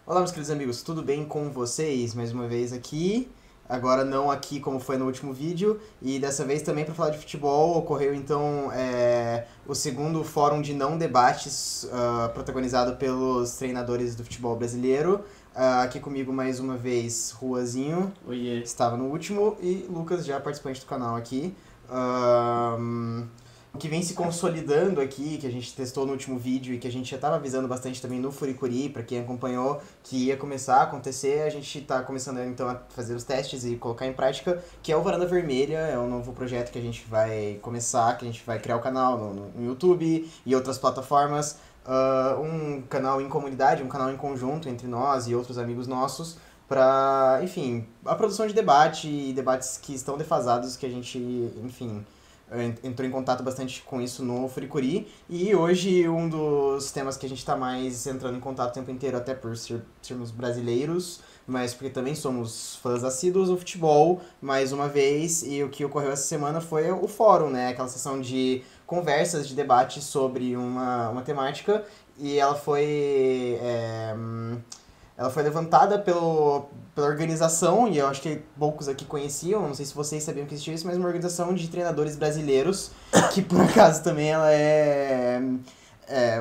Olá, meus queridos amigos, tudo bem com vocês? Mais uma vez aqui, agora não aqui como foi no último vídeo, e dessa vez também para falar de futebol. Ocorreu então o segundo fórum de não debates protagonizado pelos treinadores do futebol brasileiro. Aqui comigo mais uma vez, Ruazinho, Oiê. estava no último, e Lucas, já participante do canal aqui. O que vem se consolidando aqui, que a gente testou no último vídeo e que a gente já estava avisando bastante também no Furikuri, para quem acompanhou, que ia começar a acontecer, a gente está começando então a fazer os testes e colocar em prática, que é o Varanda Vermelha. É um novo projeto que a gente vai começar, que a gente vai criar o canal no YouTube e outras plataformas, um canal em comunidade, um canal em conjunto entre nós e outros amigos nossos, para, enfim, a produção de debate e debates que estão defasados, que a gente, enfim, entrou em contato bastante com isso no Furikuri, e hoje um dos temas que a gente está mais entrando em contato o tempo inteiro, até por sermos brasileiros, mas porque também somos fãs assíduos do futebol, mais uma vez, e o que ocorreu essa semana foi o fórum, né, aquela sessão de conversas, de debate sobre uma temática, e ela foi levantada pela organização, e eu acho que poucos aqui conheciam, não sei se vocês sabiam que existia isso, mas uma organização de treinadores brasileiros, que por acaso também ela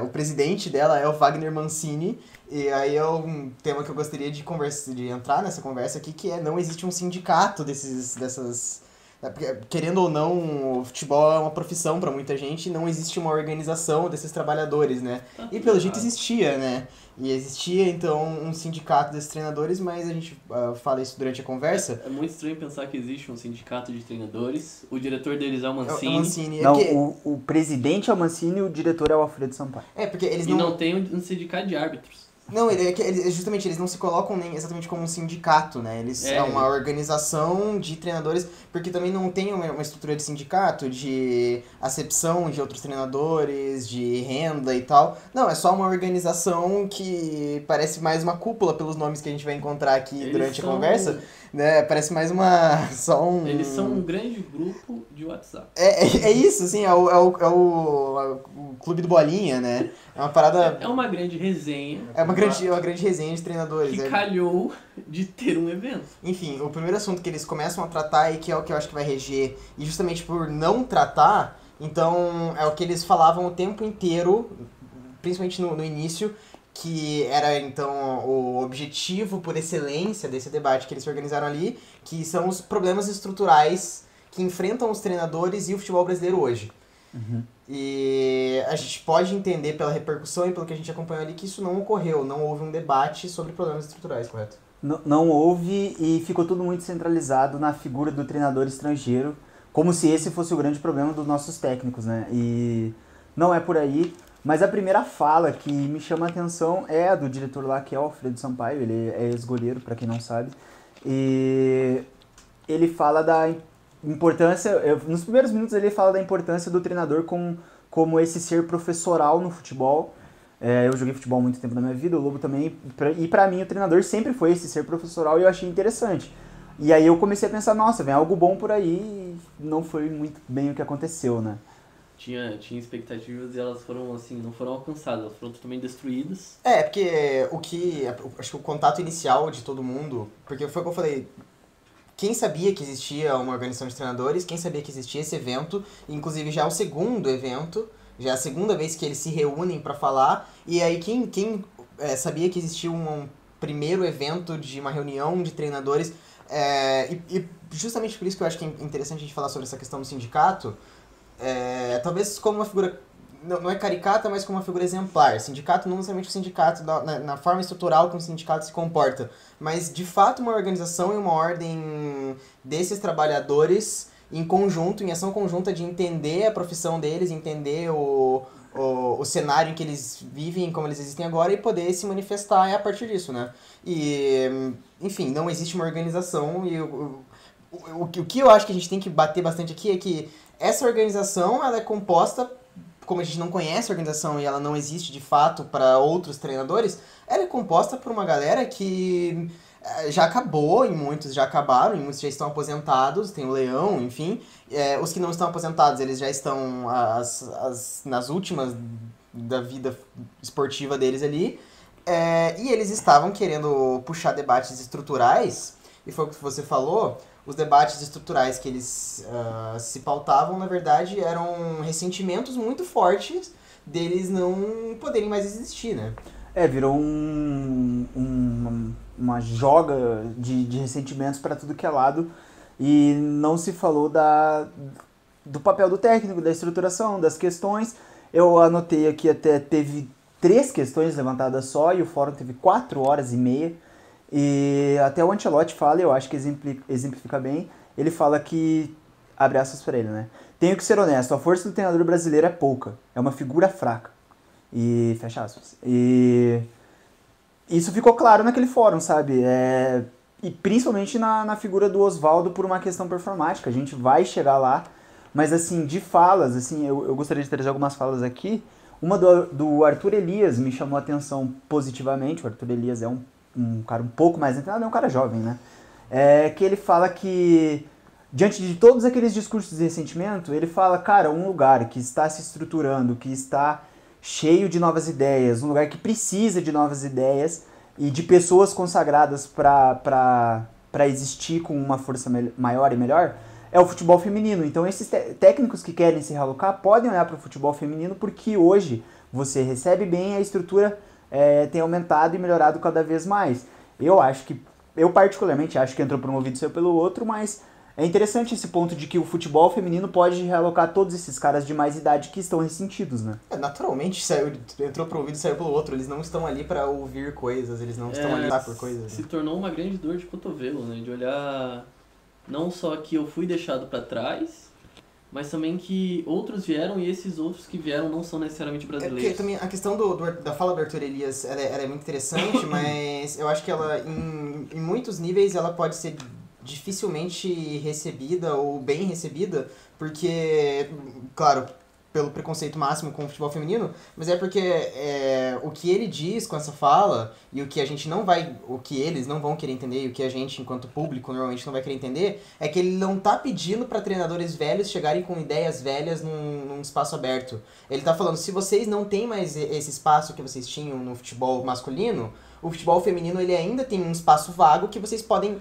o presidente dela é o Wagner Mancini. E aí é um tema que eu gostaria de entrar nessa conversa aqui, que não existe um sindicato dessas... Porque, querendo ou não, o futebol é uma profissão para muita gente, e não existe uma organização desses trabalhadores, né? E pelo jeito existia, né? E existia, então, um sindicato desses treinadores, mas a gente fala isso durante a conversa. É muito estranho pensar que existe um sindicato de treinadores. O diretor deles é o É Mancini. o Mancini. Não, o presidente é o Mancini e o diretor é o Alfredo Sampaio. Porque eles E não tem um sindicato de árbitros. Não, justamente, eles não se colocam nem exatamente como um sindicato, né? Eles é uma organização de treinadores, porque também não tem uma estrutura de sindicato, de acepção de outros treinadores, de renda e tal. Não, é só uma organização que parece mais uma cúpula pelos nomes que a gente vai encontrar aqui durante a conversa, né? Parece mais Eles são um grande grupo de WhatsApp. É isso, assim, é o clube do Bolinha, né? É uma parada... É uma grande resenha. É uma grande resenha de treinadores. Que calhou de ter um evento. Enfim, o primeiro assunto que eles começam a tratar, e que é o que eu acho que vai reger, e justamente por não tratar, então é o que eles falavam o tempo inteiro, principalmente no início, que era então o objetivo por excelência desse debate que eles organizaram ali, que são os problemas estruturais que enfrentam os treinadores e o futebol brasileiro hoje. Uhum. E a gente pode entender pela repercussão e pelo que a gente acompanhou ali que isso não ocorreu, não houve um debate sobre problemas estruturais, correto? Não houve, e ficou tudo muito centralizado na figura do treinador estrangeiro, como se esse fosse o grande problema dos nossos técnicos, né? E não é por aí, mas a primeira fala que me chama a atenção é a do diretor lá, que é o Alfredo Sampaio. Ele é ex-goleiro, para quem não sabe, e ele fala da importância, nos primeiros minutos ele fala da importância do treinador como esse ser professoral no futebol. Eu joguei futebol há muito tempo na minha vida, o Lobo também, e pra mim o treinador sempre foi esse ser professoral, e eu achei interessante. E aí eu comecei a pensar, nossa, vem algo bom por aí, e não foi muito bem o que aconteceu, né? Tinha expectativas e elas foram assim, não foram alcançadas, elas foram totalmente destruídas. Porque acho que o contato inicial de todo mundo, porque foi o que eu falei, quem sabia que existia uma organização de treinadores, quem sabia que existia esse evento, inclusive já é o segundo evento, já é a segunda vez que eles se reúnem para falar, e aí quem sabia que existia um primeiro evento de uma reunião de treinadores, e justamente por isso que eu acho que é interessante a gente falar sobre essa questão do sindicato, talvez como uma figura, não é caricata, mas como uma figura exemplar. Sindicato não necessariamente o sindicato na forma estrutural que um sindicato se comporta, mas de fato uma organização e uma ordem desses trabalhadores em conjunto, em ação conjunta, de entender a profissão deles, entender o cenário em que eles vivem, como eles existem agora, e poder se manifestar a partir disso, né? E, enfim, não existe uma organização, e o que eu acho que a gente tem que bater bastante aqui é que essa organização, ela é composta, como a gente não conhece a organização e ela não existe de fato para outros treinadores, ela é composta por uma galera que já acabou, e muitos já acabaram, e muitos já estão aposentados, tem o Leão, enfim. Os que não estão aposentados, eles já estão nas últimas da vida esportiva deles ali. E eles estavam querendo puxar debates estruturais, e foi o que você falou, os debates estruturais que eles se pautavam, na verdade, eram ressentimentos muito fortes deles não poderem mais existir, né? Virou uma joga de ressentimentos para tudo que é lado e não se falou do papel do técnico, da estruturação, das questões. Eu anotei aqui até teve 3 questões levantadas só e o fórum teve 4 horas e meia. E até o Ancelotti fala, eu acho que exemplifica bem, ele fala que, abre aspas para ele, né? Tenho que ser honesto, a força do treinador brasileiro é pouca, é uma figura fraca. E fecha aspas. E isso ficou claro naquele fórum, sabe? E principalmente na figura do Oswaldo por uma questão performática. A gente vai chegar lá, mas assim, de falas, assim, eu gostaria de trazer algumas falas aqui. Uma do Arthur Elias me chamou a atenção positivamente. O Arthur Elias é um cara um pouco mais entrado, é um cara jovem, né? Que ele fala que, diante de todos aqueles discursos de ressentimento, ele fala, cara, um lugar que está se estruturando, que está cheio de novas ideias, um lugar que precisa de novas ideias e de pessoas consagradas para existir com uma força maior e melhor, é o futebol feminino. Então esses técnicos que querem se realocar podem olhar para o futebol feminino porque hoje você recebe bem, a estrutura tem aumentado e melhorado cada vez mais. Eu particularmente acho que entrou por um ouvido e saiu pelo outro, mas é interessante esse ponto de que o futebol feminino pode realocar todos esses caras de mais idade que estão ressentidos, né? Naturalmente entrou pro ouvido e saiu pelo outro. Eles não estão ali pra ouvir coisas, eles não estão ali por coisas. Se tornou uma grande dor de cotovelo, né? De olhar não só que eu fui deixado pra trás, mas também que outros vieram e esses outros que vieram não são necessariamente brasileiros. Porque também a questão da fala do Arthur Elias ela é muito interessante, mas eu acho que ela, em muitos níveis, ela pode ser dificilmente recebida ou bem recebida, porque, claro, pelo preconceito máximo com o futebol feminino, mas é porque o que ele diz com essa fala e o que a gente não vai, o que eles não vão querer entender e o que a gente, enquanto público, normalmente não vai querer entender, é que ele não tá pedindo para treinadores velhos chegarem com ideias velhas num espaço aberto. Ele tá falando, se vocês não têm mais esse espaço que vocês tinham no futebol masculino, o futebol feminino ele ainda tem um espaço vago que vocês podem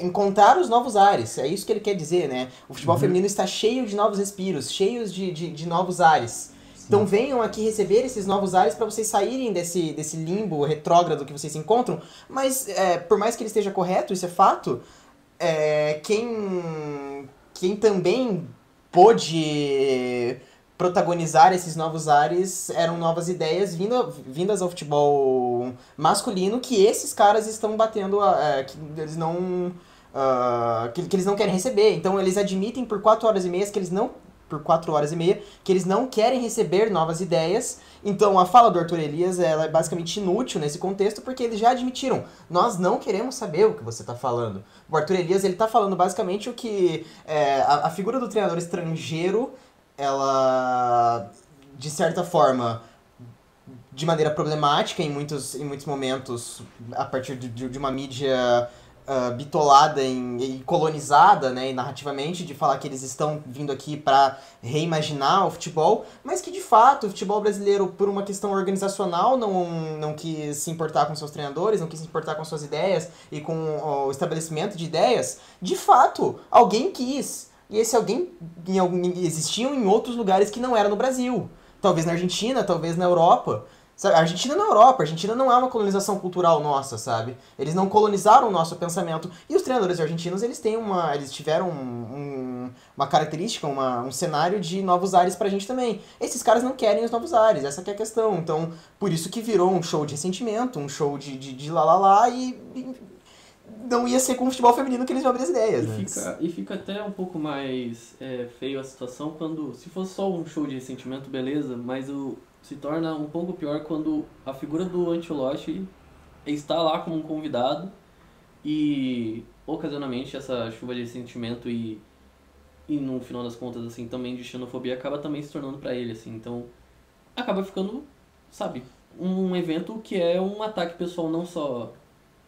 encontrar os novos ares. É isso que ele quer dizer, né? O futebol feminino está cheio de novos respiros, cheios de novos ares. Sim. Então venham aqui receber esses novos ares para vocês saírem desse limbo retrógrado que vocês se encontram. Mas, por mais que ele esteja correto, isso é fato, quem também pôde protagonizar esses novos ares eram novas ideias vindas ao futebol masculino que esses caras estão batendo, que eles não que eles não querem receber. Então eles admitem por 4 horas e meia que eles não querem receber novas ideias. Então a fala do Arthur Elias ela é basicamente inútil nesse contexto porque eles já admitiram, nós não queremos saber o que você está falando. O Arthur Elias ele está falando basicamente o que a figura do treinador estrangeiro ela, de certa forma, de maneira problemática em muitos momentos, a partir de uma mídia bitolada e colonizada, né, e narrativamente, de falar que eles estão vindo aqui para reimaginar o futebol, mas que de fato o futebol brasileiro, por uma questão organizacional, não quis se importar com seus treinadores, não quis se importar com suas ideias e com o estabelecimento de ideias. De fato, alguém quis. E esse alguém existiam em outros lugares que não era no Brasil. Talvez na Argentina, talvez na Europa. Sabe? A Argentina na Europa, a Argentina não é uma colonização cultural nossa, sabe? Eles não colonizaram o nosso pensamento. E os treinadores argentinos, eles tiveram uma característica, um cenário de novos ares pra gente também. Esses caras não querem os novos ares, essa que é a questão. Então, por isso que virou um show de ressentimento, um show de lá e não ia ser com o futebol feminino que eles iam abrir as ideias, né? E fica até um pouco mais feio a situação quando, se fosse só um show de ressentimento, beleza, mas se torna um pouco pior quando a figura do Ancelotti está lá como um convidado e, ocasionalmente, essa chuva de ressentimento e no final das contas, assim, também de xenofobia acaba também se tornando pra ele, assim, então acaba ficando, sabe, um evento que é um ataque pessoal não só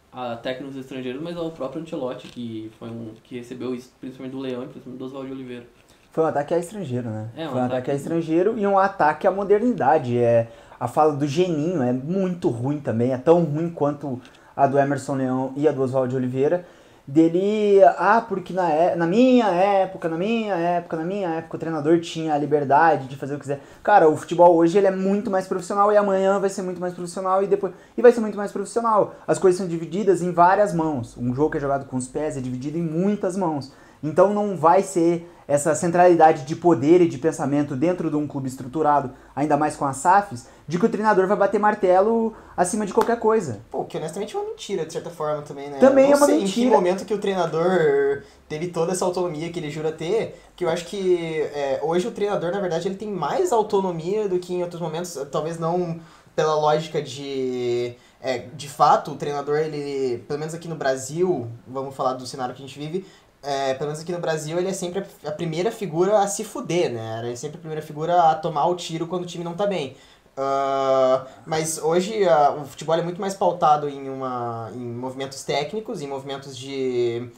a técnicos estrangeiros, mas ao próprio Ancelotti, que foi que recebeu isso principalmente do Leão e principalmente do Oswaldo Oliveira. Foi um ataque a estrangeiro, né? É, um Foi um ataque ataque- a estrangeiro e um ataque à modernidade. A fala do Geninho é muito ruim também, é tão ruim quanto a do Emerson Leão e a do Oswaldo de Oliveira. Dele, porque na minha época, o treinador tinha a liberdade de fazer o que quiser. Cara, o futebol hoje ele é muito mais profissional e amanhã vai ser muito mais profissional e vai ser muito mais profissional. As coisas são divididas em várias mãos. Um jogo que é jogado com os pés é dividido em muitas mãos. Então não vai ser essa centralidade de poder e de pensamento dentro de um clube estruturado, ainda mais com as SAFs, de que o treinador vai bater martelo acima de qualquer coisa. Pô, que honestamente é uma mentira, de certa forma, também, né? Também Eu é uma não sei mentira. em que momento que o treinador teve toda essa autonomia que ele jura ter, que eu acho que hoje o treinador, na verdade, ele tem mais autonomia do que em outros momentos, talvez não pela lógica de fato, o treinador, ele, pelo menos aqui no Brasil, vamos falar do cenário que a gente vive, pelo menos aqui no Brasil, ele é sempre a primeira figura a se fuder, né? Ele é sempre a primeira figura a tomar o tiro quando o time não tá bem. Mas hoje o futebol é muito mais pautado em movimentos técnicos, em movimentos de...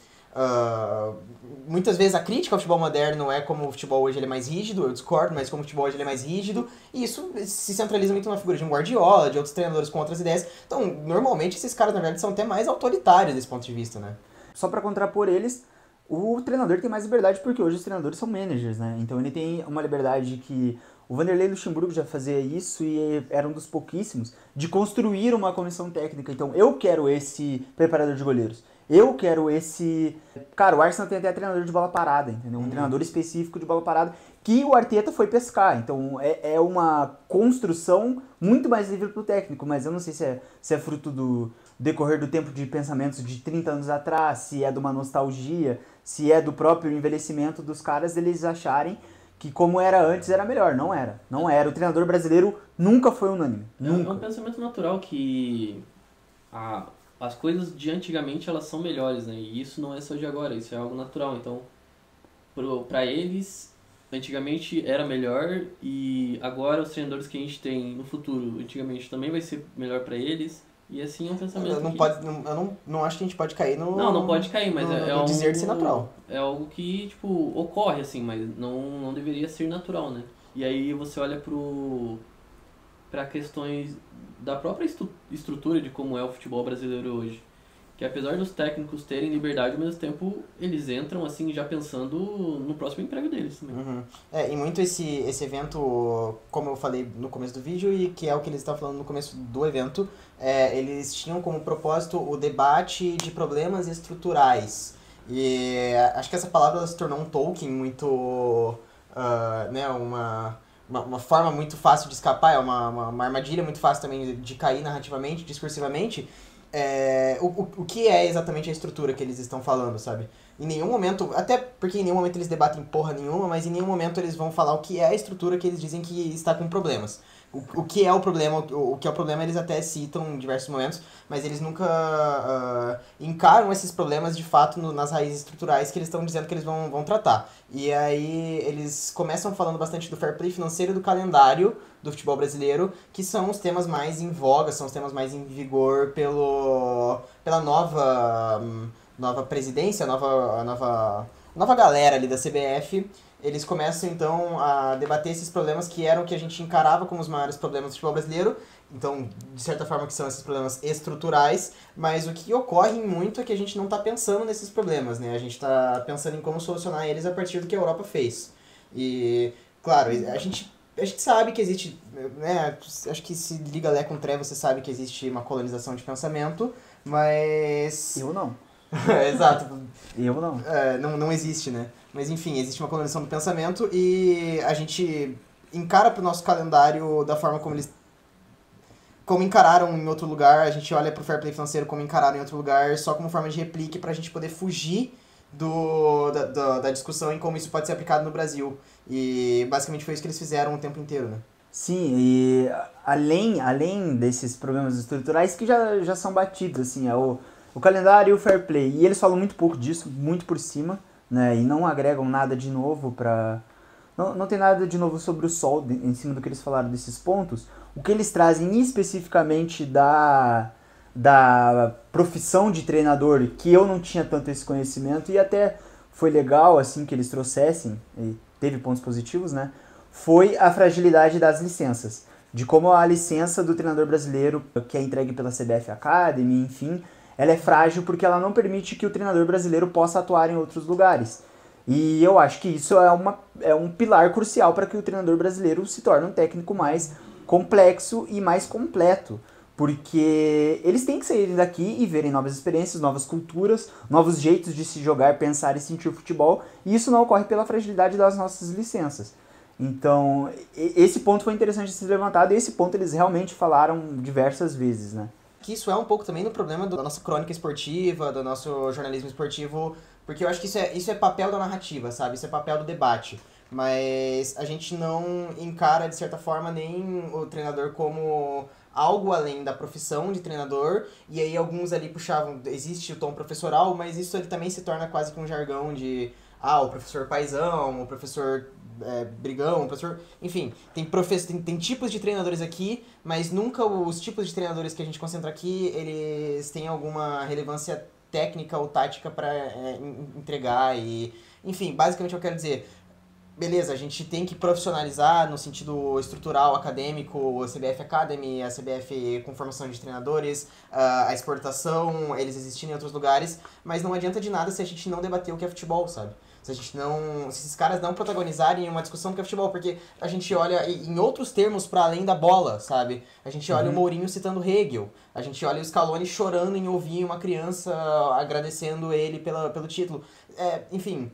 muitas vezes a crítica ao futebol moderno não é como o futebol hoje ele é mais rígido, eu discordo, mas como o futebol hoje ele é mais rígido, e isso se centraliza muito na figura de um Guardiola, de outros treinadores com outras ideias. Então, normalmente esses caras, na verdade, são até mais autoritários desse ponto de vista, né? Só pra contrapor eles, o treinador tem mais liberdade porque hoje os treinadores são managers, né? Então ele tem uma liberdade que o Vanderlei Luxemburgo já fazia isso e era um dos pouquíssimos de construir uma comissão técnica. Então eu quero esse preparador de goleiros. Eu quero esse... Cara, o Arsenal tem até treinador de bola parada, entendeu? Um treinador específico de bola parada que o Arteta foi pescar. Então é uma construção muito mais livre pro técnico, mas eu não sei se é fruto do decorrer do tempo de pensamentos de 30 anos atrás, se é de uma nostalgia, se é do próprio envelhecimento dos caras, eles acharem que como era antes era melhor. Não era. Não era. O treinador brasileiro nunca foi unânime. É Nunca. um pensamento natural que as coisas de antigamente elas são melhores, né? E isso não é só de agora, isso é algo natural. Então, pra eles, antigamente era melhor e agora os treinadores que a gente tem no futuro, antigamente também vai ser melhor pra eles. E assim é um pensamento Eu não acho que a gente pode cair no... Não pode cair, mas é no algo... dizer de ser natural. É algo que, tipo, ocorre, assim, mas não deveria ser natural, né? E aí você olha pra questões da própria estrutura de como é o futebol brasileiro hoje. Que apesar dos técnicos terem liberdade, ao mesmo tempo eles entram, assim, já pensando no próximo emprego deles também. Uhum. E muito esse evento, como eu falei no começo do vídeo, e que é o que eles estavam falando no começo do evento, eles tinham como propósito o debate de problemas estruturais. E acho que essa palavra se tornou um token muito... né, uma forma muito fácil de escapar, é uma armadilha muito fácil também de cair narrativamente, discursivamente. O que é exatamente a estrutura que eles estão falando, sabe? Em nenhum momento, até porque em nenhum momento eles debatem porra nenhuma, mas em nenhum momento eles vão falar o que é a estrutura que eles dizem que está com problemas. O que é o problema, o que é o problema eles até citam em diversos momentos, mas eles nunca encaram esses problemas de fato nas raízes estruturais que eles estão dizendo que eles vão tratar. E aí eles começam falando bastante do fair play financeiro e do calendário do futebol brasileiro, que são os temas mais em voga, são os temas mais em vigor pela nova presidência, a nova galera ali da CBF. Eles começam, então, a debater esses problemas que eram o que a gente encarava como os maiores problemas do futebol brasileiro. Então, de certa forma, que são esses problemas estruturais. Mas o que ocorre muito é que a gente não está pensando nesses problemas, né? A gente está pensando em como solucionar eles a partir do que a Europa fez. E, claro, a gente sabe que existe, né? Acho que se liga Lé com Tré, você sabe que existe uma colonização de pensamento, mas... Eu não. Exato. Eu não. Não existe, né? Mas enfim, existe uma colonização do pensamento e a gente encara pro nosso calendário da forma como encararam em outro lugar, a gente olha pro fair play financeiro como encararam em outro lugar, só como forma de replique pra gente poder fugir da discussão em como isso pode ser aplicado no Brasil. E basicamente foi isso que eles fizeram o tempo inteiro, né? Sim, e além desses problemas estruturais que já são batidos, assim, o calendário e o fair play. E eles falam muito pouco disso, muito por cima, né? E não agregam nada de novo pra... Não tem nada de novo sobre o sol em cima do que eles falaram desses pontos. O que eles trazem especificamente da profissão de treinador, que eu não tinha tanto esse conhecimento, e até foi legal, assim, que eles trouxessem, e teve pontos positivos, né? Foi a fragilidade das licenças. De como a licença do treinador brasileiro, que é entregue pela CBF Academy, enfim, ela é frágil porque ela não permite que o treinador brasileiro possa atuar em outros lugares. E eu acho que isso é um pilar crucial para que o treinador brasileiro se torne um técnico mais complexo e mais completo. Porque eles têm que sair daqui e verem novas experiências, novas culturas, novos jeitos de se jogar, pensar e sentir o futebol. E isso não ocorre pela fragilidade das nossas licenças. Então, esse ponto foi interessante de ser levantado e esse ponto eles realmente falaram diversas vezes, né? Que isso é um pouco também no problema da nossa crônica esportiva, do nosso jornalismo esportivo, porque eu acho que isso é papel da narrativa, sabe? Isso é papel do debate. Mas a gente não encara, de certa forma, nem o treinador como algo além da profissão de treinador, e aí alguns ali puxavam, existe o tom professoral, mas isso ele também se torna quase que um jargão de, o professor paizão, o professor brigão, o professor... Enfim, tem tipos de treinadores aqui, mas nunca os tipos de treinadores que a gente concentra aqui, eles têm alguma relevância técnica ou tática para entregar e... Enfim, basicamente eu quero dizer... Beleza, a gente tem que profissionalizar no sentido estrutural, acadêmico, a CBF Academy, a CBF com formação de treinadores, a exportação, eles existirem em outros lugares, mas não adianta de nada se a gente não debater o que é futebol, sabe? Se esses caras não protagonizarem uma discussão do que é futebol, porque a gente olha em outros termos para além da bola, sabe? A gente olha o Mourinho citando Hegel, a gente olha o Scaloni chorando em ouvir uma criança agradecendo ele pelo título. Enfim,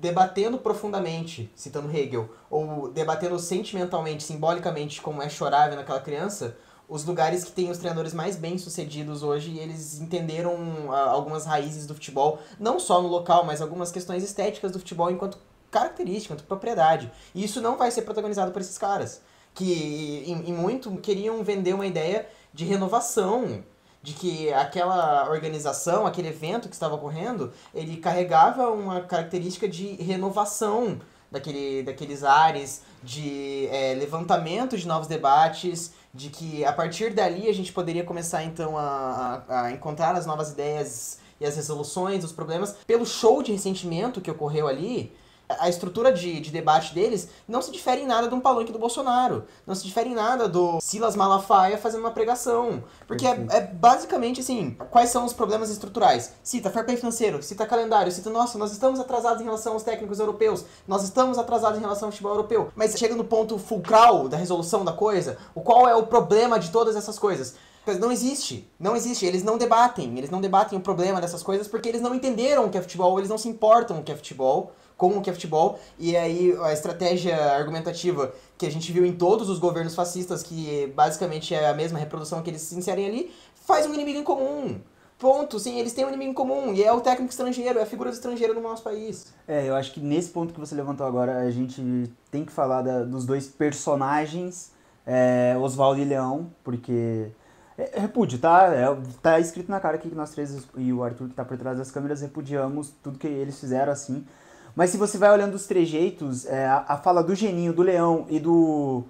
debatendo profundamente, citando Hegel, ou debatendo sentimentalmente, simbolicamente, como é chorar vendo aquela criança, os lugares que tem os treinadores mais bem-sucedidos hoje, eles entenderam algumas raízes do futebol, não só no local, mas algumas questões estéticas do futebol enquanto característica, enquanto propriedade. E isso não vai ser protagonizado por esses caras, que em muito queriam vender uma ideia de renovação, de que aquela organização, aquele evento que estava ocorrendo, ele carregava uma característica de renovação daqueles ares, de levantamento de novos debates, de que a partir dali a gente poderia começar então a encontrar as novas ideias e as resoluções dos problemas. Pelo show de ressentimento que ocorreu ali, a estrutura de debate deles não se difere em nada de um palanque do Bolsonaro. Não se difere em nada do Silas Malafaia fazendo uma pregação. Porque é basicamente assim, quais são os problemas estruturais? Cita fair play financeiro, cita calendário, cita, nossa, nós estamos atrasados em relação aos técnicos europeus, nós estamos atrasados em relação ao futebol europeu. Mas chega no ponto fulcral da resolução da coisa, qual é o problema de todas essas coisas? Não existe, eles não debatem o problema dessas coisas porque eles não entenderam o que é futebol, eles não se importam com o que é futebol, e aí a estratégia argumentativa que a gente viu em todos os governos fascistas, que basicamente é a mesma reprodução que eles se inserem ali, faz um inimigo em comum. Ponto, sim, eles têm um inimigo em comum, e é o técnico estrangeiro, é a figura do estrangeiro no nosso país. Eu acho que nesse ponto que você levantou agora, a gente tem que falar dos dois personagens, Oswaldo e Leão, porque... repúdio, tá? Tá escrito na cara aqui que nós três e o Arthur que tá por trás das câmeras repudiamos tudo que eles fizeram assim. Mas se você vai olhando os trejeitos, a fala do Geninho, do Leão e do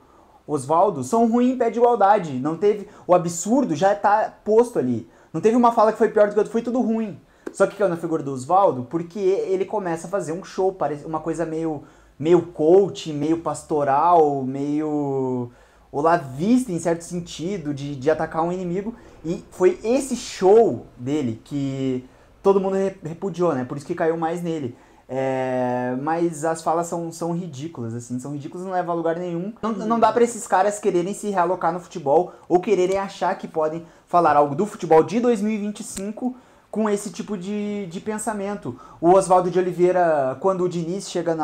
Oswaldo são ruins em pé de igualdade. Não teve... O absurdo já tá posto ali. Não teve uma fala que foi pior do que a outra, foi tudo ruim. Só que caiu na figura do Oswaldo porque ele começa a fazer um show, parece uma coisa meio coach, meio pastoral, meio... olavista em certo sentido, de atacar um inimigo, e foi esse show dele que todo mundo repudiou, né? Por isso que caiu mais nele. Mas as falas são ridículas, assim, não levam a lugar nenhum. Não dá pra esses caras quererem se realocar no futebol ou quererem achar que podem falar algo do futebol de 2025 com esse tipo de pensamento. O Oswaldo de Oliveira, quando o Diniz chega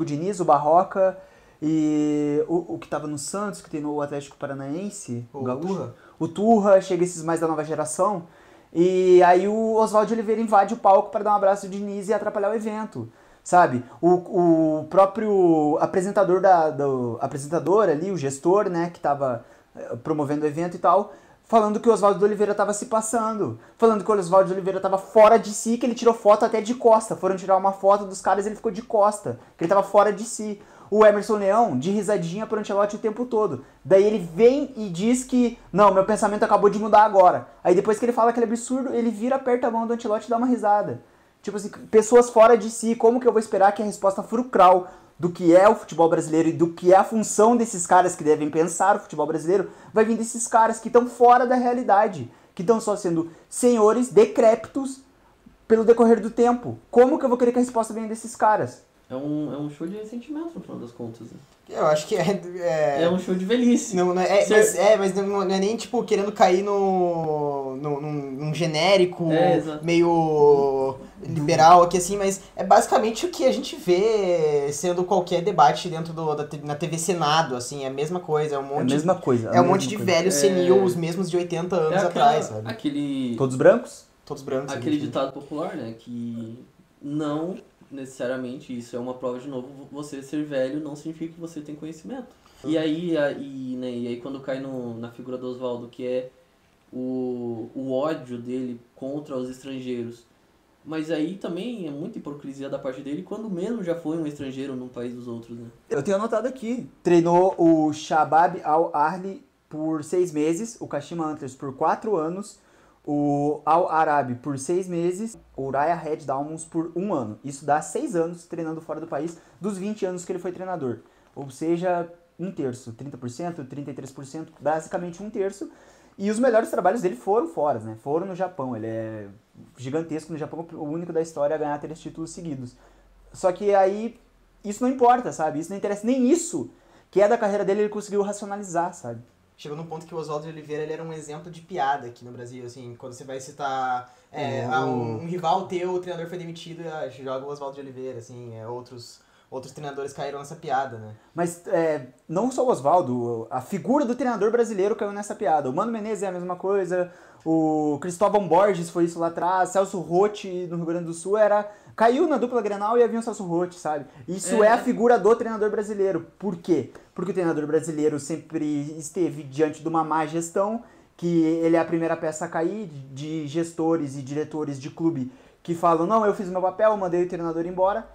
o Diniz, o Barroca... E o que tava no Santos, que tem no Atlético Paranaense, o Gaúcho, o Turra, chega esses mais da nova geração, e aí o Oswaldo de Oliveira invade o palco para dar um abraço ao Diniz e atrapalhar o evento, sabe? O próprio apresentador apresentador ali, o gestor, né, que tava promovendo o evento e tal, falando que o Oswaldo de Oliveira tava se passando, falando que o Oswaldo de Oliveira tava fora de si, que ele tirou foto até de costa, foram tirar uma foto dos caras e ele ficou de costa, que ele tava fora de si. O Emerson Leão, de risadinha pro Ancelotti o tempo todo. Daí ele vem e diz que, não, meu pensamento acabou de mudar agora. Aí depois que ele fala aquele absurdo, ele vira, aperta a mão do Ancelotti e dá uma risada. Tipo assim, pessoas fora de si, como que eu vou esperar que a resposta fulcral do que é o futebol brasileiro e do que é a função desses caras que devem pensar o futebol brasileiro, vai vir desses caras que estão fora da realidade, que estão só sendo senhores decrépitos pelo decorrer do tempo. Como que eu vou querer que a resposta venha desses caras? É um show de ressentimento, no final das contas, né? Eu acho que É um show de velhice. Não, mas não é nem, tipo, querendo cair num genérico meio liberal aqui, assim, mas é basicamente o que a gente vê sendo qualquer debate dentro na TV Senado, assim, é a mesma coisa, é um monte, é um monte de velhos senil, os mesmos de 80 anos atrás, sabe? Todos brancos? Todos brancos. Aquele ditado popular, né, que não necessariamente, isso é uma prova de novo, você ser velho não significa que você tem conhecimento. E aí quando cai na figura do Oswaldo, que é o ódio dele contra os estrangeiros. Mas aí também é muita hipocrisia da parte dele, quando mesmo já foi um estrangeiro num país dos outros, né? Eu tenho anotado aqui. Treinou o Shabab Al-Ahli por 6 meses, o Kashima Antlers por 4 anos, o Al-Arabi por 6 meses, o Raya Red Diamonds por 1 ano. Isso dá 6 anos treinando fora do país, dos 20 anos que ele foi treinador. Ou seja, 1/3, 30%, 33%, basicamente 1/3. E os melhores trabalhos dele foram fora, né? Foram no Japão. Ele é gigantesco no Japão, o único da história a ganhar 3 títulos seguidos. Só que aí, isso não importa, sabe? Isso não interessa. Nem isso, que é da carreira dele, ele conseguiu racionalizar, sabe? Chegou num ponto que o Oswaldo de Oliveira ele era um exemplo de piada aqui no Brasil, assim, quando você vai citar um rival teu, o treinador foi demitido e joga o Oswaldo de Oliveira, assim, outros treinadores caíram nessa piada, né? Mas não só o Oswaldo, a figura do treinador brasileiro caiu nessa piada. O Mano Menezes é a mesma coisa, o Cristóvão Borges foi isso lá atrás, Celso Roth no Rio Grande do Sul caiu na dupla Grenal e havia o Celso Roth, sabe? Isso é a figura do treinador brasileiro. Por quê? Porque o treinador brasileiro sempre esteve diante de uma má gestão, que ele é a primeira peça a cair, de gestores e diretores de clube que falam, não, eu fiz meu papel, mandei o treinador embora.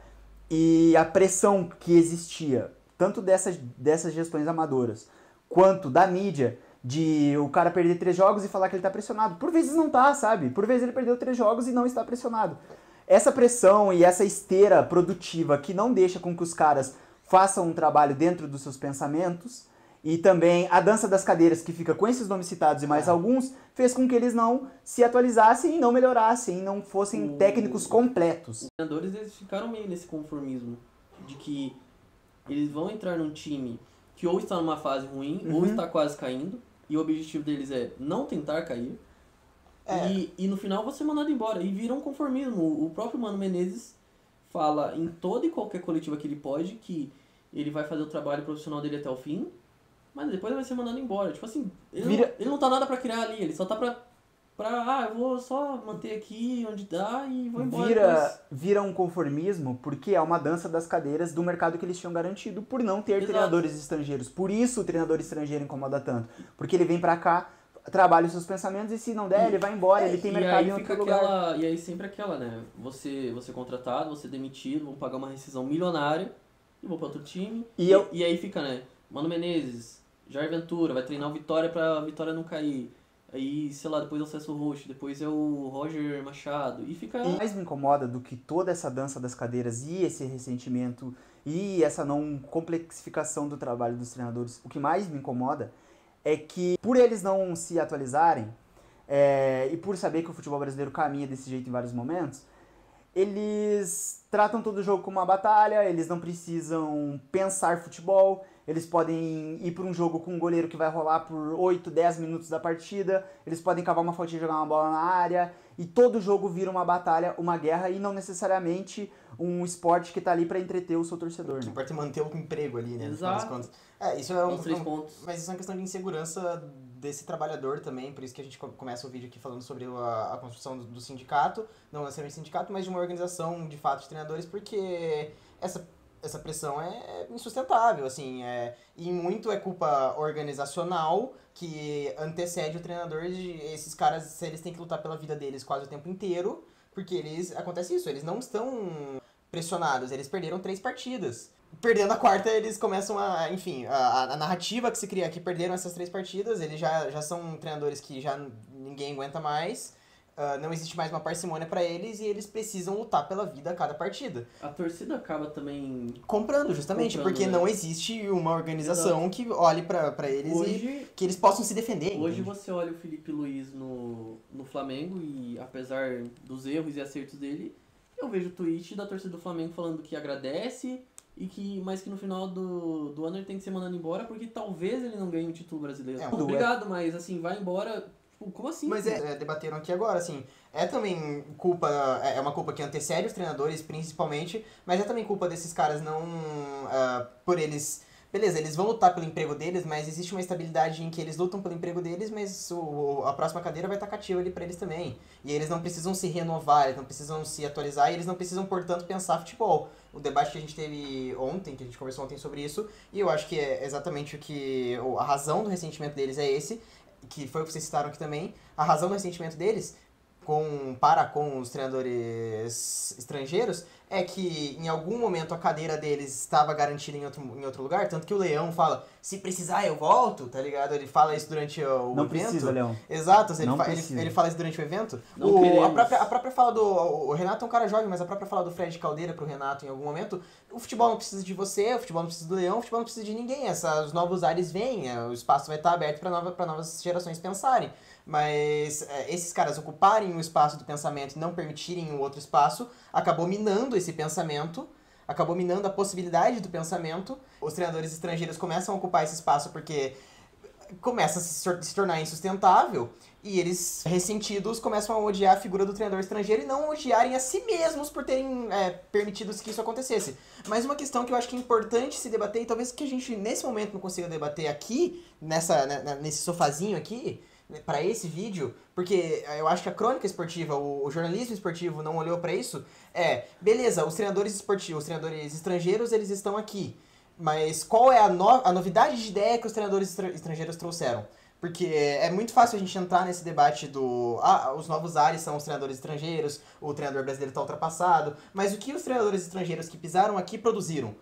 E a pressão que existia, tanto dessas gestões amadoras, quanto da mídia, de o cara perder 3 jogos e falar que ele tá pressionado. Por vezes não tá, sabe? Por vezes ele perdeu 3 jogos e não está pressionado. Essa pressão e essa esteira produtiva que não deixa com que os caras façam um trabalho dentro dos seus pensamentos, e também a dança das cadeiras que fica com esses nomes citados e mais alguns, fez com que eles não se atualizassem e não melhorassem, e não fossem técnicos completos. Os treinadores, eles ficaram meio nesse conformismo de que eles vão entrar num time que ou está numa fase ruim, ou está quase caindo, e o objetivo deles é não tentar cair, e no final você é mandado embora, e vira um conformismo. O próprio Mano Menezes fala em toda e qualquer coletiva que ele pode que ele vai fazer o trabalho profissional dele até o fim, mas depois ele vai ser mandado embora. Tipo assim, ele não tá nada pra criar ali, ele só tá eu vou só manter aqui onde dá e vou embora. Vira um conformismo porque é uma dança das cadeiras do mercado que eles tinham garantido por não ter treinadores estrangeiros. Por isso o treinador estrangeiro incomoda tanto. Porque ele vem pra cá, trabalha os seus pensamentos e se não der, ele vai embora, ele tem mercado em outro lugar. E aí sempre aquela, né? Você contratado, você demitido, vão pagar uma rescisão milionária e vou pra outro time. E aí fica, né? Mano Menezes, Jair Ventura, vai treinar o Vitória pra Vitória não cair. Aí, sei lá, depois é o Celso Roth, depois é o Roger Machado, e fica... O que mais me incomoda do que toda essa dança das cadeiras e esse ressentimento e essa não complexificação do trabalho dos treinadores, o que mais me incomoda é que, por eles não se atualizarem, e por saber que o futebol brasileiro caminha desse jeito em vários momentos, eles tratam todo jogo como uma batalha, eles não precisam pensar futebol, eles podem ir para um jogo com um goleiro que vai rolar por 8, 10 minutos da partida, eles podem cavar uma faltinha e jogar uma bola na área, e todo jogo vira uma batalha, uma guerra, e não necessariamente um esporte que tá ali para entreter o seu torcedor. Que pode manter o emprego ali, né? Exato. Isso é os 3 pontos. Mas isso é uma questão de insegurança desse trabalhador também, por isso que a gente começa o vídeo aqui falando sobre a construção do sindicato, não necessariamente sindicato, mas de uma organização de fato de treinadores, porque essa pressão é insustentável, assim, e muito é culpa organizacional que antecede o treinador. Esses caras, eles têm que lutar pela vida deles quase o tempo inteiro, porque acontece isso, eles não estão pressionados, eles perderam 3 partidas. Perdendo a 4ª, eles começam a narrativa que se cria, que perderam essas 3 partidas, eles já são treinadores que já ninguém aguenta mais, não existe mais uma parcimônia pra eles e eles precisam lutar pela vida a cada partida. A torcida acaba também Comprando, justamente, porque não existe uma organização que olhe pra eles e que eles possam se defender. Hoje entende? você olha o Felipe Luiz no Flamengo e apesar dos erros e acertos dele, eu vejo o tweet da torcida do Flamengo falando que agradece, mas que no final do ano ele tem que ser mandado embora porque talvez ele não ganhe um título brasileiro. Obrigado, mas assim, vai embora. Como assim? Mas debateram aqui agora, assim, é também culpa, é uma culpa que antecede os treinadores, principalmente, mas é também culpa desses caras não, por eles, beleza, eles vão lutar pelo emprego deles, mas existe uma estabilidade em que eles lutam pelo emprego deles, mas a próxima cadeira vai estar cativa ali pra eles também, e eles não precisam se renovar, eles não precisam se atualizar, e eles não precisam, portanto, pensar futebol. O debate que a gente teve ontem, que a gente conversou ontem sobre isso, e eu acho que é exatamente a razão do ressentimento deles é esse, que foi o que vocês citaram aqui também, a razão do ressentimento deles com os treinadores estrangeiros é que em algum momento a cadeira deles estava garantida em outro lugar, tanto que o Leão fala, se precisar eu volto, tá ligado? Ele fala isso durante o evento. Não precisa, Leão. Exato, ele fala isso durante o evento. A própria fala o Renato é um cara jovem, mas a própria fala do Fred Caldeira pro Renato em algum momento, o futebol não precisa de você, o futebol não precisa do Leão, o futebol não precisa de ninguém, os novos ares vêm, o espaço vai estar aberto para novas gerações pensarem. Mas esses caras ocuparem o espaço do pensamento e não permitirem o outro espaço, acabou minando esse pensamento, acabou minando a possibilidade do pensamento. Os treinadores estrangeiros começam a ocupar esse espaço porque começa a se tornar insustentável e eles, ressentidos, começam a odiar a figura do treinador estrangeiro e não odiarem a si mesmos por terem permitido que isso acontecesse. Mas uma questão que eu acho que é importante se debater, e talvez que a gente nesse momento não consiga debater aqui, nesse sofazinho aqui, para esse vídeo, porque eu acho que a crônica esportiva, o jornalismo esportivo não olhou para isso, beleza, os treinadores esportivos, os treinadores estrangeiros, eles estão aqui, mas qual é a novidade de ideia que os treinadores estrangeiros trouxeram? Porque é muito fácil a gente entrar nesse debate os novos ares são os treinadores estrangeiros, o treinador brasileiro está ultrapassado, mas o que os treinadores estrangeiros que pisaram aqui produziram?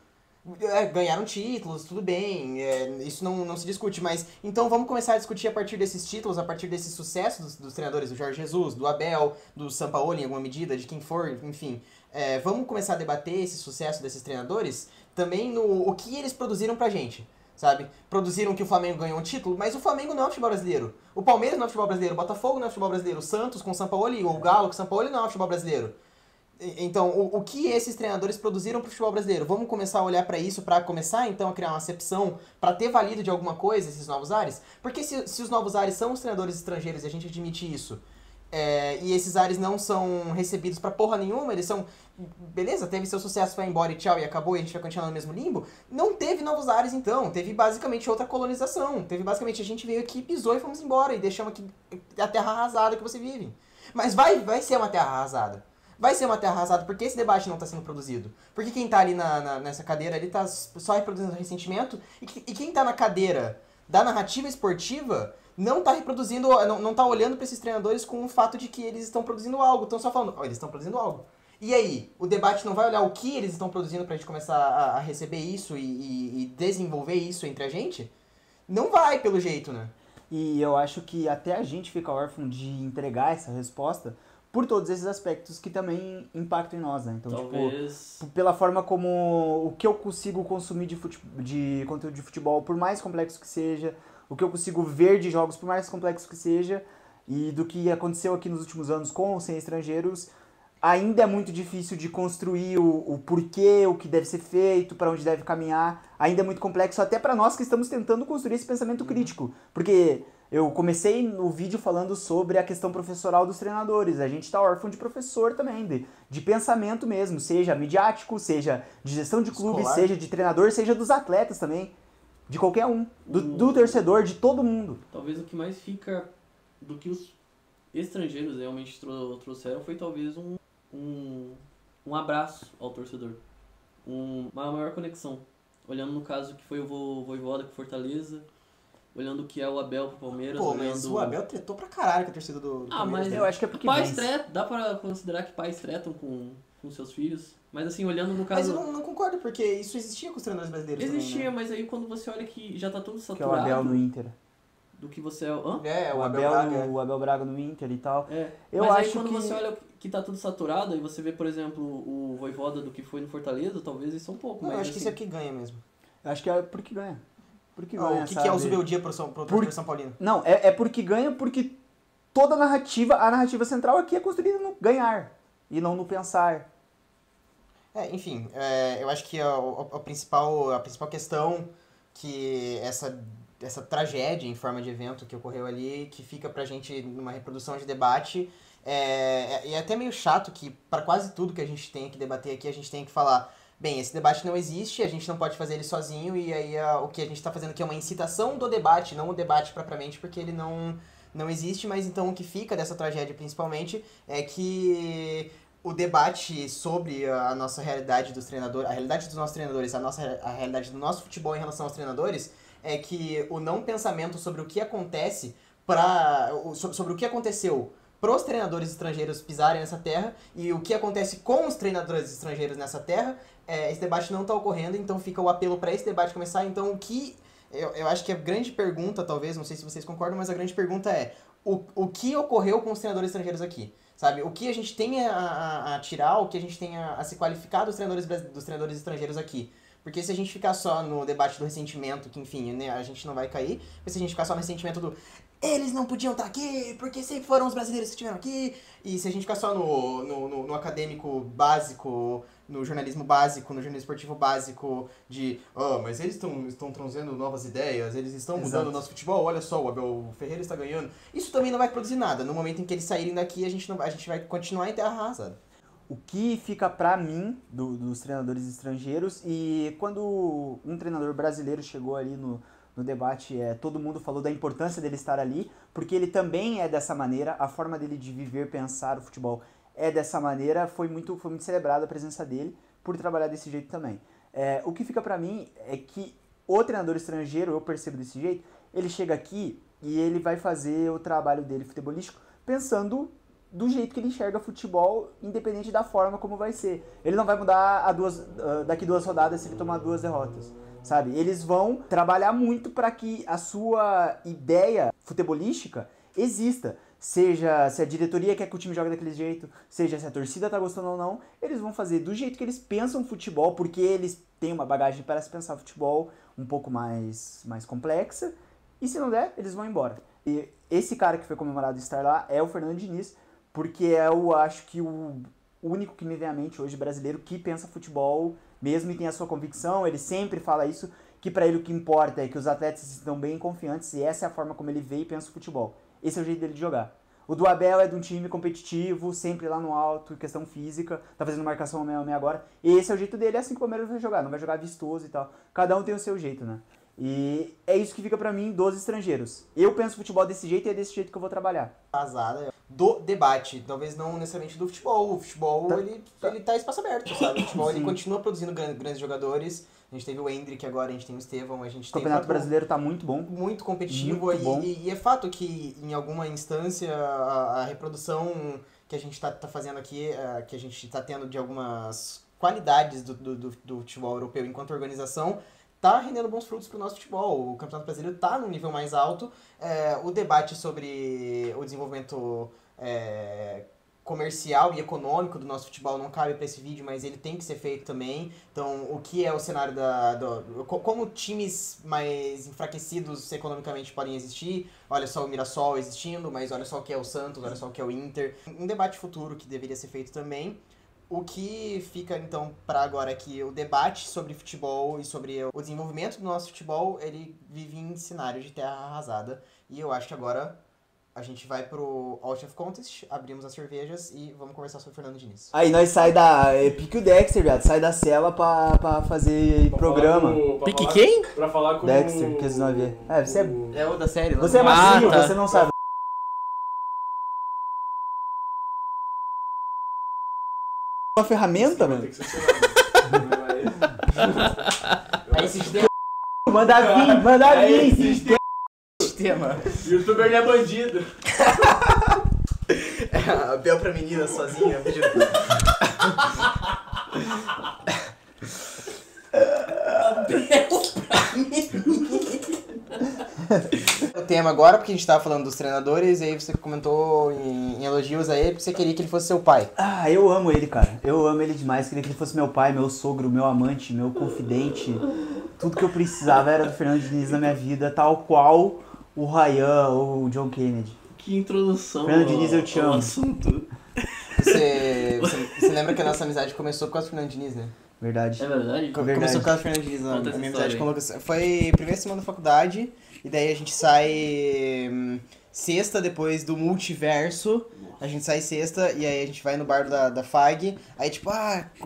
Ganharam títulos, tudo bem, isso não se discute, mas então vamos começar a discutir a partir desses títulos, a partir desse sucesso dos treinadores, do Jorge Jesus, do Abel, do Sampaoli em alguma medida, de quem for, enfim. Vamos começar a debater esse sucesso desses treinadores também no o que eles produziram pra gente, sabe? Produziram que o Flamengo ganhou um título, mas o Flamengo não é o futebol brasileiro. O Palmeiras não é o futebol brasileiro, o Botafogo não é o futebol brasileiro, o Santos com o Sampaoli, ou o Galo com o Sampaoli não é o futebol brasileiro. Então, o que esses treinadores produziram para o futebol brasileiro? Vamos começar a olhar para isso, para começar então a criar uma acepção, para ter valido de alguma coisa esses novos ares? Porque se os novos ares são os treinadores estrangeiros e a gente admite isso, e esses ares não são recebidos pra porra nenhuma, eles são, beleza, teve seu sucesso, vai embora e tchau, e acabou, e a gente vai continuar no mesmo limbo, não teve novos ares então, teve basicamente outra colonização, teve basicamente a gente veio aqui, pisou e fomos embora, e deixamos aqui a terra arrasada que você vive. Mas vai ser uma terra arrasada. Vai ser uma terra arrasada porque esse debate não está sendo produzido. Porque quem está ali nessa cadeira ali está só reproduzindo ressentimento e quem está na cadeira da narrativa esportiva não está reproduzindo, não está olhando para esses treinadores com o fato de que eles estão produzindo algo. Estão só falando, eles estão produzindo algo. E aí, o debate não vai olhar o que eles estão produzindo para a gente começar a receber isso e desenvolver isso entre a gente? Não vai, pelo jeito, né? E eu acho que até a gente fica órfão de entregar essa resposta por todos esses aspectos que também impactam em nós, né? Então, talvez... tipo, pela forma como o que eu consigo consumir de conteúdo de futebol, por mais complexo que seja, o que eu consigo ver de jogos, por mais complexo que seja, e do que aconteceu aqui nos últimos anos com ou sem estrangeiros, ainda é muito difícil de construir o porquê, o que deve ser feito, para onde deve caminhar. Ainda é muito complexo, até para nós que estamos tentando construir esse pensamento crítico. Porque eu comecei no vídeo falando sobre a questão professoral dos treinadores. A gente está órfão de professor também, de pensamento mesmo, seja midiático, seja de gestão de clube, seja de treinador, seja dos atletas também. De qualquer um. Do torcedor, de todo mundo. Talvez o que mais fica do que os estrangeiros realmente trouxeram foi talvez um abraço ao torcedor. Uma maior conexão. Olhando no caso que foi o Vojvoda com Fortaleza, olhando o que é o Abel pro Palmeiras. Pô, mas o Abel tretou pra caralho com a torcida do Palmeiras. Mas eu acho que é porque dá pra considerar que pais tretam com seus filhos. Mas assim, olhando no caso... Mas eu não concordo, porque isso existia com os treinadores brasileiros existia, também, né? mas aí quando você olha que já tá tudo Que é saturado... o Abel no Inter. do que você é. Hã? O Abel Braga. O Abel Braga no Inter e tal. Eu Mas acho aí quando que... você olha que tá tudo saturado, e você vê, por exemplo, o Vojvoda do que foi no Fortaleza, talvez isso é um pouco. Não, mas eu acho que assim, isso é que ganha mesmo. Eu acho que é porque ganha. Porque ganha, O que é o Zubeldia pro São Paulino? Não, é porque ganha porque toda a narrativa central aqui é construída no ganhar e não no pensar. Enfim, eu acho que a principal questão que essa tragédia em forma de evento que ocorreu ali, que fica pra gente numa reprodução de debate, e é até meio chato que para quase tudo que a gente tem que debater aqui, a gente tem que falar, bem, esse debate não existe, a gente não pode fazer ele sozinho, e aí o que a gente está fazendo aqui é uma incitação do debate, não o debate propriamente, porque ele não existe, mas então o que fica dessa tragédia principalmente é que o debate sobre a nossa realidade dos treinadores, a realidade dos nossos treinadores, a realidade do nosso futebol em relação aos treinadores, é que o não pensamento sobre o que acontece sobre o que aconteceu para os treinadores estrangeiros pisarem nessa terra e o que acontece com os treinadores estrangeiros nessa terra, esse debate não está ocorrendo, então fica o apelo para esse debate começar. Então eu acho que a grande pergunta, talvez, não sei se vocês concordam, mas a grande pergunta é o que ocorreu com os treinadores estrangeiros aqui? Sabe? O que a gente tem a tirar, o que a gente tem a se qualificar dos treinadores estrangeiros aqui? Porque se a gente ficar só no debate do ressentimento, que enfim, né, a gente não vai cair, mas se a gente ficar só no ressentimento do eles não podiam estar aqui, porque sempre foram os brasileiros que estiveram aqui, e se a gente ficar só no acadêmico básico, no jornalismo básico, no jornalismo esportivo básico, mas eles estão trazendo novas ideias, eles estão mudando o nosso futebol, olha só, o Abel Ferreira está ganhando. Isso também não vai produzir nada. No momento em que eles saírem daqui, a gente vai continuar em terra arrasada. O que fica pra mim dos treinadores estrangeiros, e quando um treinador brasileiro chegou ali no debate, todo mundo falou da importância dele estar ali, porque ele também é dessa maneira, a forma dele de viver, pensar o futebol é dessa maneira, foi muito celebrada a presença dele por trabalhar desse jeito também. O que fica pra mim é que o treinador estrangeiro, eu percebo desse jeito, ele chega aqui e ele vai fazer o trabalho dele futebolístico pensando do jeito que ele enxerga futebol, independente da forma como vai ser. Ele não vai mudar daqui 2 rodadas se ele tomar 2 derrotas, sabe? Eles vão trabalhar muito para que a sua ideia futebolística exista. Seja se a diretoria quer que o time jogue daquele jeito, seja se a torcida tá gostando ou não, eles vão fazer do jeito que eles pensam futebol, porque eles têm uma bagagem para se pensar futebol um pouco mais complexa, e se não der, eles vão embora. E esse cara que foi comemorado de estar lá é o Fernando Diniz, porque eu acho que o único que me vem à mente hoje brasileiro que pensa futebol mesmo e tem a sua convicção. Ele sempre fala isso, que pra ele o que importa é que os atletas estão bem confiantes, e essa é a forma como ele vê e pensa o futebol. Esse é o jeito dele de jogar. O do Abel é de um time competitivo, sempre lá no alto, questão física, tá fazendo marcação ao meio agora. E esse é o jeito dele, é assim que o Palmeiras vai jogar, não vai jogar vistoso e tal. Cada um tem o seu jeito, né? E é isso que fica pra mim dos estrangeiros. Eu penso futebol desse jeito e é desse jeito que eu vou trabalhar. Vazada do debate, talvez não necessariamente do futebol. O futebol, ele tá espaço aberto, sabe? O futebol, ele continua produzindo grandes jogadores. A gente teve o Endrick agora, a gente tem o Estevão, a gente O Campeonato Brasileiro tá muito bom. Muito competitivo. Muito bom. E é fato que, em alguma instância, a reprodução que a gente tá fazendo aqui, que a gente tá tendo de algumas qualidades do futebol europeu enquanto organização, tá rendendo bons frutos pro nosso futebol. O Campeonato Brasileiro tá num nível mais alto. O debate sobre o desenvolvimento comercial e econômico do nosso futebol não cabe para esse vídeo, mas ele tem que ser feito também. Então, o que é o cenário como times mais enfraquecidos economicamente podem existir? Olha só o Mirassol existindo, mas olha só o que é o Santos, olha só o que é o Inter. Um debate futuro que deveria ser feito também. O que fica, então, para agora é que o debate sobre futebol e sobre o desenvolvimento do nosso futebol, ele vive em cenário de terra arrasada. E eu acho que agora a gente vai pro Out of Contest, abrimos as cervejas e vamos conversar sobre o Fernando Diniz. Aí nós sai pique o Dexter, viado. Sai da cela pra fazer programa. Pique quem? Pra falar com Dexter, que vocês não ver. Você é o da série. Você é macio, tá. você não sabe. Uma ferramenta, Vai mano. ter que ser censurado. Aí sistema. Manda vir. Sistema. Youtuber não é bandido. Bel pra menina sozinha. Pedindo... Bel pra menina. tema agora, porque a gente tava falando dos treinadores, e aí você comentou em elogios a ele, porque você queria que ele fosse seu pai. Ah, eu amo ele, cara. Eu amo ele demais. Queria que ele fosse meu pai, meu sogro, meu amante, meu confidente. Tudo que eu precisava era do Fernando Diniz na minha vida, tal qual o Ryan ou o John Kennedy. Que introdução Fernando Diniz, eu te ao amo. assunto. Você lembra que a nossa amizade começou com o Fernando Diniz, né? Verdade. É verdade? Verdade. Começou com o Fernando Diniz, Conta a essa minha história amizade aí. com o Lucas. Foi a primeira semana da faculdade, e daí a gente sai sexta, depois do multiverso. A gente sai sexta, e aí a gente vai no bar da FAG. Aí tipo,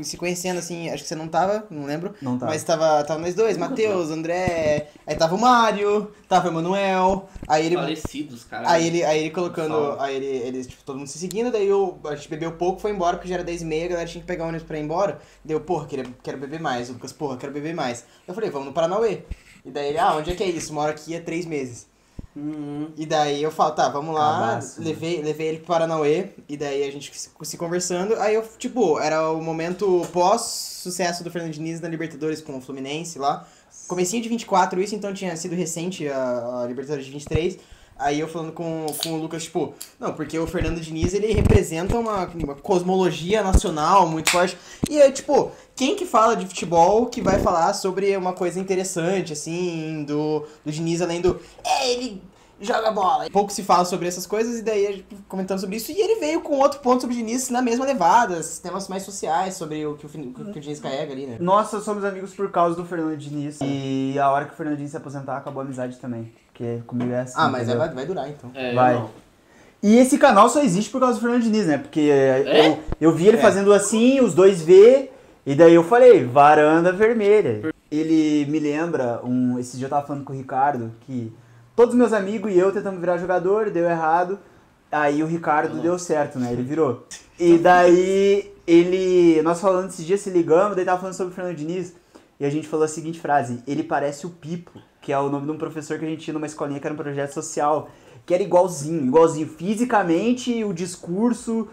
se conhecendo assim, acho que você não tava, não lembro. Não tava. Mas tava nós dois, Matheus, André, aí tava o Mário, tava o Emanuel, aí ele... Falecidos, cara. Aí ele colocando, Salve. aí ele tipo, todo mundo se seguindo, daí a gente bebeu pouco, foi embora, porque já era 10h30, a galera tinha que pegar o ônibus pra ir embora. Daí eu, porra, quero beber mais. O Lucas, porra, quero beber mais. Eu falei, vamos no Paranauê. E daí ele, onde é que é isso? Moro aqui há 3 meses. E daí eu falo, tá, vamos lá, Cabaço. levei ele pro Paranauê, e daí a gente se conversando, aí eu, tipo, era o momento pós-sucesso do Fernando Diniz na Libertadores com o Fluminense lá, comecinho de 24 isso, então tinha sido recente a Libertadores de 23, aí eu falando com o Lucas, tipo, não, porque o Fernando Diniz, ele representa uma cosmologia nacional muito forte, e é, tipo, quem que fala de futebol que vai falar sobre uma coisa interessante, assim, do Diniz, além do... ele joga bola. Pouco se fala sobre essas coisas, e daí a gente comentando sobre isso, e ele veio com outro ponto sobre o Diniz na mesma levada, temas mais sociais, sobre o que o Diniz carrega ali, né? Nós só somos amigos por causa do Fernando Diniz. E a hora que o Fernando Diniz se aposentar, acabou a amizade também. Porque comigo é assim. Mas entendeu? vai durar, então. Vai. Não. E esse canal só existe por causa do Fernando Diniz, né? Porque É? eu vi ele fazendo assim, os dois V, e daí eu falei, varanda vermelha. Ele me lembra, esse dia eu tava falando com o Ricardo, que todos meus amigos e eu tentamos virar jogador, deu errado. Aí o Ricardo deu certo, né? Ele virou. E daí nós falando esses dias, se ligamos, daí tava falando sobre o Fernando Diniz, e a gente falou a seguinte frase, ele parece o Pipo, que é o nome de um professor que a gente tinha numa escolinha que era um projeto social, que era igualzinho, fisicamente, o discurso,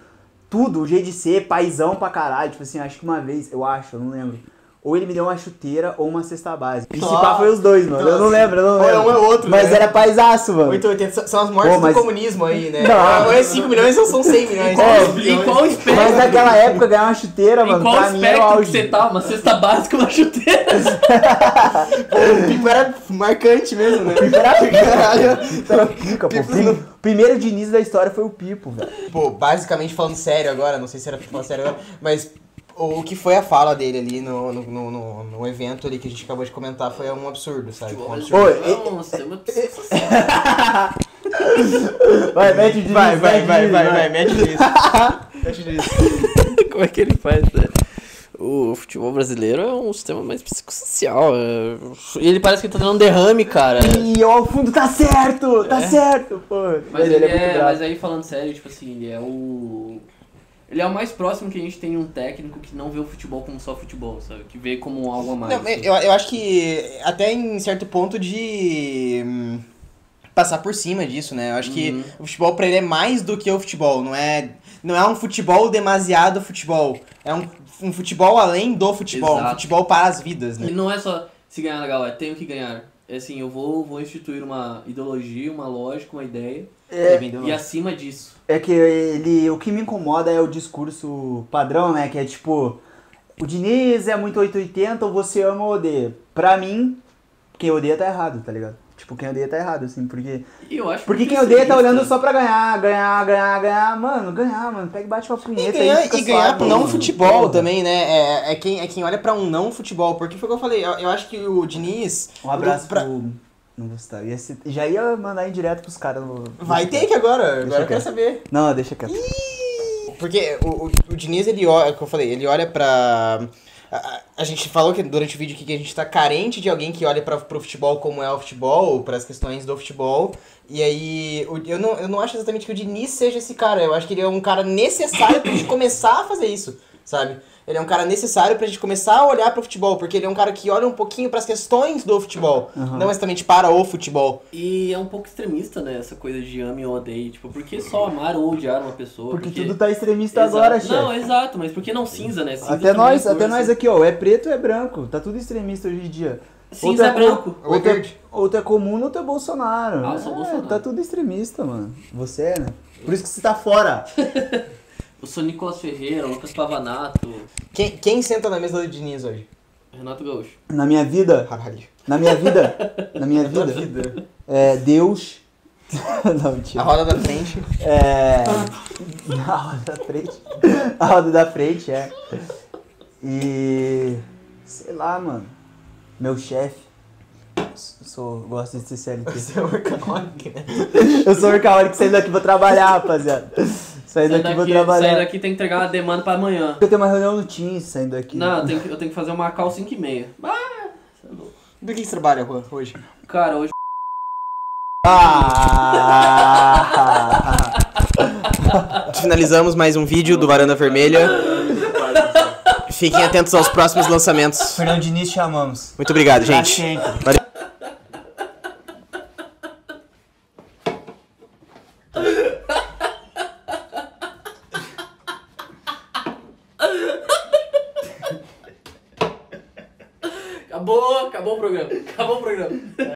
tudo, o jeito de ser, paizão pra caralho, tipo assim, acho que uma vez, eu não lembro, ou ele me deu uma chuteira ou uma cesta base. E se pá foi os dois, mano, eu não lembro. Ou é um ou outro, mas né? era paisaço, mano. 880 são as mortes Mas- do comunismo aí, né? Não. Ou é 5 milhões ou são 100 milhões. Em qual espectro? Mas naquela época ganhar uma chuteira, Em mano, qual pra mim era o espectro que auge. você tá? Uma cesta básica e uma chuteira? O Pipo era marcante mesmo, né? Caralho. Pica, pô. Pipo não- Primeiro Diniz da história foi o Pipo, velho. Pô, basicamente falando sério agora, não sei se era pra falar sério agora, mas o que foi a fala dele ali no evento ali que a gente acabou de comentar foi um absurdo, sabe? Um absurdo. Oi, Vai, mete o Diniz, Vai, mete mete isso. Mete isso. Como é que ele faz, né? O futebol brasileiro é um sistema mais psicossocial. E ele parece que tá tendo um derrame, cara. E ao fundo tá certo, pô. Mas Ele é muito bravo. mas aí falando sério, tipo assim, ele é o mais próximo que a gente tem de um técnico que não vê o futebol como só futebol, sabe? Que vê como algo a mais. Não, assim. eu acho que até em certo ponto de passar por cima disso, né? Eu acho que o futebol pra ele é mais do que o futebol, não é um futebol demasiado futebol, é um futebol além do futebol, Exato. um futebol para as vidas, né? E não é só se ganhar legal, é tenho que ganhar. É assim, eu vou instituir uma ideologia, uma lógica, uma ideia, e acima disso. É que o que me incomoda é o discurso padrão, né? Que é tipo, o Diniz é muito 880 ou você ama ou odeia. Pra mim, quem odeia tá errado, tá ligado? Tipo, quem odeia tá errado, assim, porque... E eu acho Porque que quem odeia tá olhando só pra ganhar. Mano, pega e bate uma punheta aí, fica ganhar suave, não mano. futebol Porra. também, né? É quem olha pra um não futebol. Porque foi o que eu falei, eu acho que o Diniz... Um abraço pra- pro... Não vou citar. Já ia mandar em direto pros caras. Vai ter que agora eu quero quieto. saber. Não, deixa quieto. Porque o Diniz, ele olha, como eu falei, ele olha pra... A gente falou que durante o vídeo aqui que a gente tá carente de alguém que olhe pro futebol como é o futebol, pras questões do futebol. E aí, eu não acho exatamente que o Diniz seja esse cara. Eu acho que ele é um cara necessário pra gente começar a fazer isso, sabe? Ele é um cara necessário pra gente começar a olhar pro futebol, porque ele é um cara que olha um pouquinho pras questões do futebol, não exatamente para o futebol. E é um pouco extremista, né? Essa coisa de ame ou odeie. Tipo, por que só amar ou odiar uma pessoa? Porque tudo tá extremista Exato. agora, chefe. Não, exato, mas por que não cinza, né? Cinza Até também é nós cor, aqui, ó, é preto ou é branco. Tá tudo extremista hoje em dia. Cinza é branco. Ou é verde. Ou tu é comum ou tu é Bolsonaro. Ah, eu sou Bolsonaro. Tá tudo extremista, mano. Você é, né? Por isso que você tá fora. Eu sou Nicolas Ferreira, Lucas Pavanato, Quem senta na mesa do Diniz hoje? Renato Gaúcho. Na minha vida, Caralho. Deus... Não, mentira. A roda da frente. A roda da frente. A roda da frente, E... Sei lá, mano. Meu chefe. Gosto de ser CLT. Você é workaholic, né? Eu sou workaholic saindo daqui pra trabalhar, rapaziada. Saindo daqui pra trabalhar. Sair daqui tem que entregar uma demanda pra amanhã. Eu tenho uma reunião no Teams saindo daqui. Não, eu tenho que fazer uma call 5h30. Ah, você é louco. Do que você trabalha, Juan, hoje? Cara, hoje... Finalizamos mais um vídeo do Varanda Vermelha. Fiquem atentos aos próximos lançamentos. Fernando Diniz, te amamos. Muito obrigado, gente. Valeu. Acabou o programa.